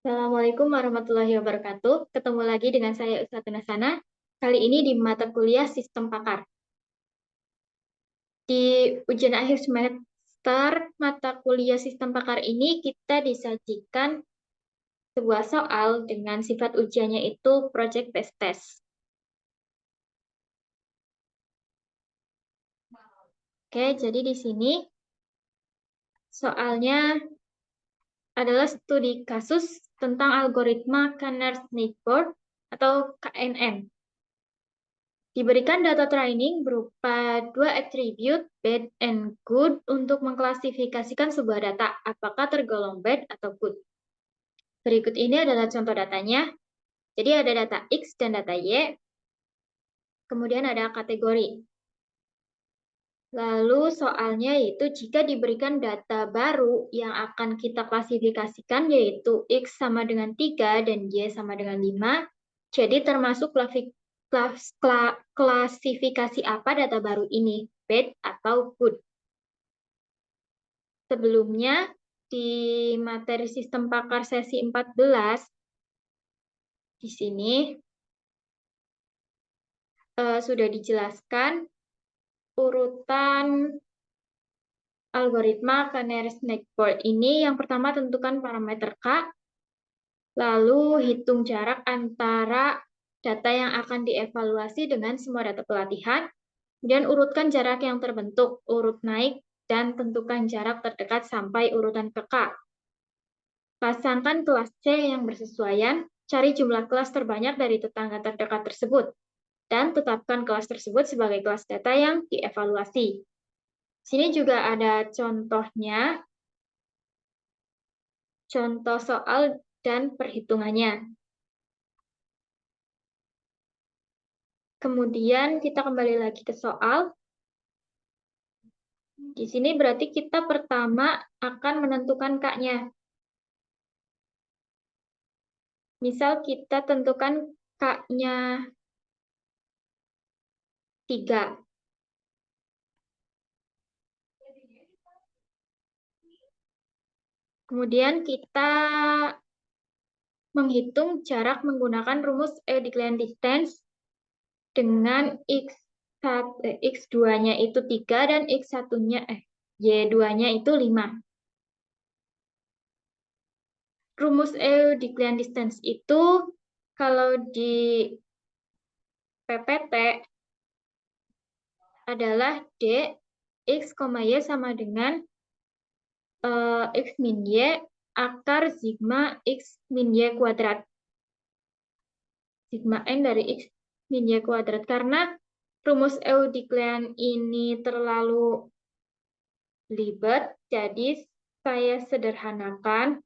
Assalamualaikum warahmatullahi wabarakatuh. Ketemu lagi dengan saya Ustazah Nasana. Kali ini di mata kuliah Sistem Pakar. Di ujian akhir semester mata kuliah Sistem Pakar ini kita disajikan sebuah soal dengan sifat ujiannya itu project based test. Oke, jadi di sini soalnya adalah studi kasus tentang algoritma Kanner-Snake Board atau KNN. Diberikan data training berupa dua atribut bad and good untuk mengklasifikasikan sebuah data, apakah tergolong bad atau good. Berikut ini adalah contoh datanya. Jadi ada data X dan data Y, kemudian ada kategori. Lalu soalnya yaitu jika diberikan data baru yang akan kita klasifikasikan yaitu X sama dengan 3 dan Y sama dengan 5, jadi termasuk klasifikasi apa data baru ini, bad atau good. Sebelumnya, di materi sistem pakar sesi 14, di sini sudah dijelaskan urutan algoritma Kanner-Snake Board ini. Yang pertama tentukan parameter K, lalu hitung jarak antara data yang akan dievaluasi dengan semua data pelatihan, kemudian urutkan jarak yang terbentuk, urut naik, dan tentukan jarak terdekat sampai urutan ke K. Pasangkan kelas C yang bersesuaian, cari jumlah kelas terbanyak dari tetangga terdekat tersebut, dan tetapkan kelas tersebut sebagai kelas data yang dievaluasi. Sini juga ada contohnya, contoh soal dan perhitungannya. Kemudian kita kembali lagi ke soal. Di sini berarti kita pertama akan menentukan K-nya. Misal kita tentukan K-nya 3. Kemudian kita menghitung jarak menggunakan rumus Euclidean distance dengan X2-nya itu 3 dan Y2-nya itu 5. Rumus Euclidean distance itu kalau di PPT adalah D X, Y sama dengan X min Y akar sigma X min Y kuadrat. Sigma N dari X min Y kuadrat. Karena rumus Euclidean ini terlalu ribet, jadi saya sederhanakan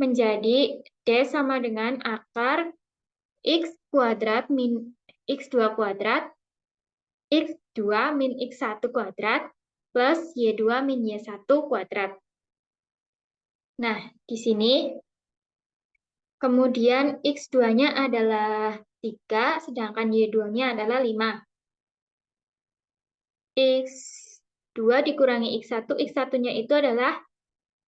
menjadi D sama dengan akar X kuadrat min X2 kuadrat, X2 min X1 kuadrat, plus Y2 min Y1 kuadrat. Nah, di sini kemudian X2-nya adalah 3, sedangkan Y2-nya adalah 5. X2 dikurangi X1, X1-nya itu adalah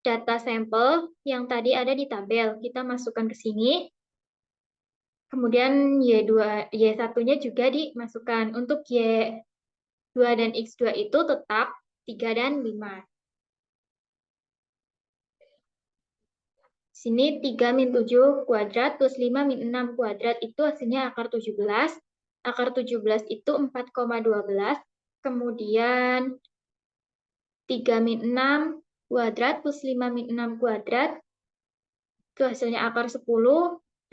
data sampel yang tadi ada di tabel. Kita masukkan ke sini. Kemudian Y1-nya juga dimasukkan. Untuk Y2 dan X2 itu tetap 3 dan 5. Sini 3 min 7 kuadrat plus 5 min 6 kuadrat itu hasilnya akar 17. Akar 17 itu 4,12. Kemudian 3 min 6 kuadrat plus 5 min 6 kuadrat itu hasilnya akar 10,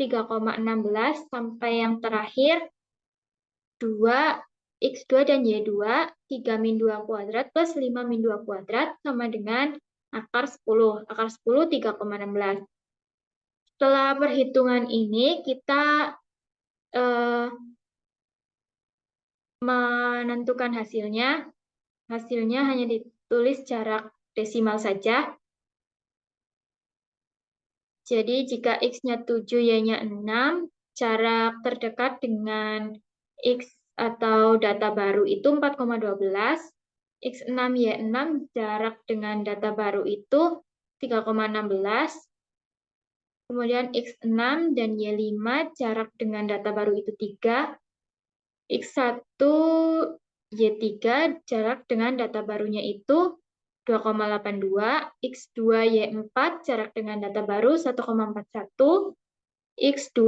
3,16 sampai yang terakhir 2 X2 dan Y2, 3 min 2 kuadrat plus 5 min 2 kuadrat sama dengan akar 10. Akar 10, 3,16. Setelah perhitungan ini, kita menentukan hasilnya. Hasilnya hanya ditulis jarak desimal saja. Jadi jika X-nya 7, Y-nya 6, jarak terdekat dengan X atau data baru itu 4,12. X6, Y6, jarak dengan data baru itu 3,16. Kemudian X6 dan Y5 jarak dengan data baru itu 3. X1, Y3 jarak dengan data barunya itu 2,82. X2, Y4 jarak dengan data baru 1,41. X2,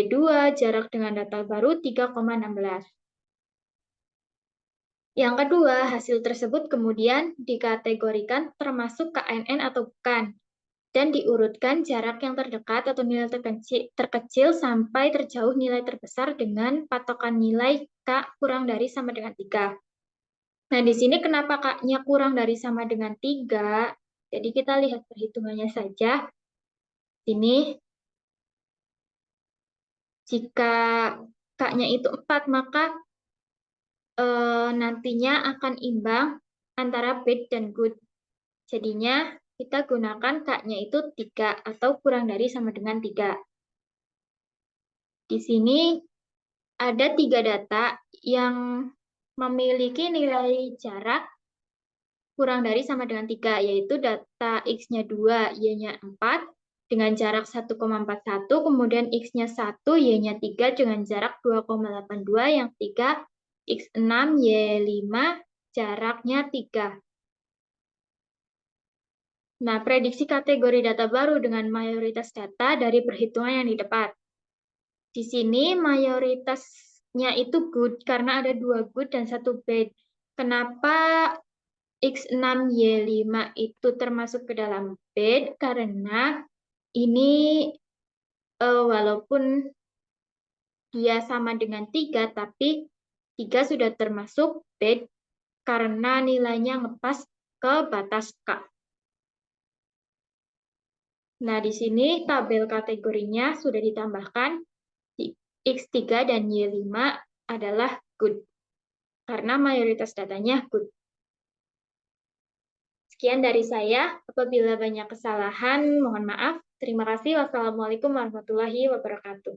Y2 jarak dengan data baru 3,16. Yang kedua, hasil tersebut kemudian dikategorikan termasuk KNN atau bukan, dan diurutkan jarak yang terdekat atau nilai terkecil sampai terjauh nilai terbesar dengan patokan nilai K kurang dari sama dengan 3. Nah, di sini kenapa K-nya kurang dari sama dengan 3? Jadi kita lihat perhitungannya saja. Ini, jika K-nya itu 4, maka nantinya akan imbang antara bad dan good. Jadinya kita gunakan K-nya itu 3 atau kurang dari sama dengan 3. Di sini ada 3 data yang memiliki nilai jarak kurang dari sama dengan 3, yaitu data X-nya 2, Y-nya 4, dengan jarak 1,41, kemudian X-nya 1, Y-nya 3, dengan jarak 2,82, yang 3, X6, Y5, jaraknya 3. Nah, prediksi kategori data baru dengan mayoritas data dari perhitungan yang didapat. Di sini mayoritasnya itu good, karena ada 2 good dan 1 bad. Kenapa X6, Y5 itu termasuk ke dalam bad? Karena ini walaupun dia sama dengan 3, tapi 3 sudah termasuk bad karena nilainya ngepas ke batas K. Nah, di sini tabel kategorinya sudah ditambahkan. X3 dan Y5 adalah good, karena mayoritas datanya good. Sekian dari saya. Apabila banyak kesalahan, mohon maaf. Terima kasih. Wassalamualaikum warahmatullahi wabarakatuh.